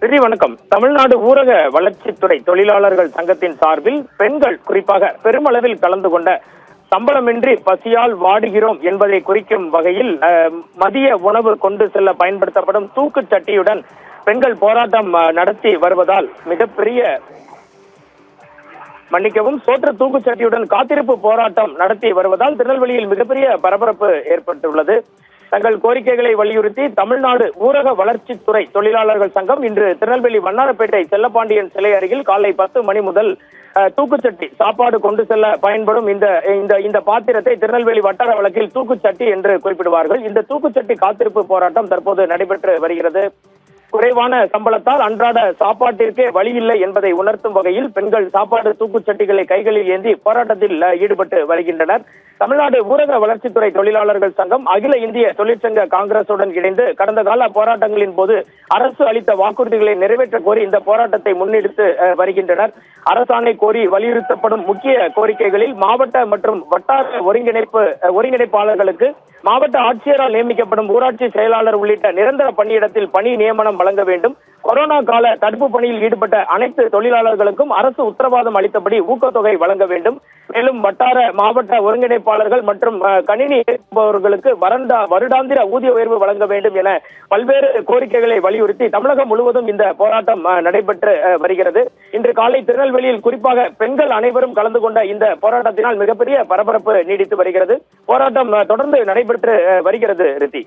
வணக்கம். தமிழ்நாடு ஊரக வளர்ச்சித்துறை தொழிலாளர்கள் சங்கத்தின் சார்பில் பெண்கள் குறிப்பாக பெருமளவில் கலந்து கொண்ட சம்பளமின்றி பசியால் வாடுகிறோம் என்பதை குறிக்கும் வகையில் மதிய உணவு கொண்டு செல்ல பயன்படுத்தப்படும் தூக்குச் சட்டியுடன் பெண்கள் போராட்டம் நடத்தி வருவதால் சோற்று தூக்குச் சட்டியுடன் காத்திருப்பு போராட்டம் நடத்தி வருவதால் திருநெல்வேலியில் மிகப்பெரிய பரபரப்பு ஏற்பட்டுள்ளது. தங்கள் கோரிக்கைகளை வலியுறுத்தி தமிழ்நாடு ஊரக வளர்ச்சித்துறை தொழிலாளர்கள் சங்கம் இன்று திருநெல்வேலி வண்ணாரப்பேட்டை செல்லப்பாண்டியன் சிலை அருகில் காலை 10 மணி முதல் தூக்குச்சட்டி சாப்பாடு கொண்டு செல்ல பயன்படும் இந்த பாத்திரத்தை திருநெல்வேலி வட்டார வழக்கில் தூக்குச்சட்டி என்று குறிப்பிடுவார்கள். இந்த தூக்குச்சட்டி காத்திருப்பு போராட்டம் தற்போது நடைபெற்று வருகிறது. குறைவான சம்பளத்தால் அன்றாட சாப்பாட்டிற்கே வழி இல்லை என்பதை உணர்த்தும் வகையில் பெண்கள் சாப்பாடு தூக்குச்சட்டிகளை கைகளில் ஏந்தி போராட்டத்தில் ஈடுபட்டு வருகின்றனர். தமிழ்நாடு ஊரக வளர்ச்சித்துறை தொழிலாளர்கள் சங்கம் அகில இந்திய தொழிற்சங்க காங்கிரசுடன் இணைந்து கடந்த கால போராட்டங்களின் போது அரசு அளித்த வாக்குறுதிகளை நிறைவேற்ற கோரி இந்த போராட்டத்தை முன்னெடுத்து வருகின்றனர். அரசாணை கோரி வலியுறுத்தப்படும் முக்கிய கோரிக்கைகளில் மாவட்ட மற்றும் வட்டார ஒருங்கிணைப்பாளர்களுக்கு மாவட்ட ஆட்சியரால் நியமிக்கப்படும் ஊராட்சி செயலாளர் உள்ளிட்ட நிரந்தர பணியிடத்தில் பணி நியமனம் வழங்க வேண்டும். கொரோனா கால தடுப்பு பணியில் ஈடுபட்ட அனைத்து தொழிலாளர்களுக்கும் அரசு உத்தரவாதம் அளித்தபடி ஊக்கத்தொகை வழங்க வேண்டும். மேலும் வட்டார மாவட்ட ஒருங்கிணைப்பாளர்கள் மற்றும் கணினி இயக்குபவர்களுக்கு வருடாந்திர ஊதிய உயர்வு வழங்க வேண்டும் என பல்வேறு கோரிக்கைகளை வலியுறுத்தி தமிழகம் முழுவதும் இந்த போராட்டம் நடைபெற்று வருகிறது. இன்று காலை திருநெல்வேலியில் குறிப்பாக பெண்கள் அனைவரும் கலந்து கொண்ட இந்த போராட்டத்தினால் மிகப்பெரிய பரபரப்பு நீடித்து வருகிறது. போராட்டம் தொடர்ந்து நடைபெற்று வருகிறது. ரித்தி.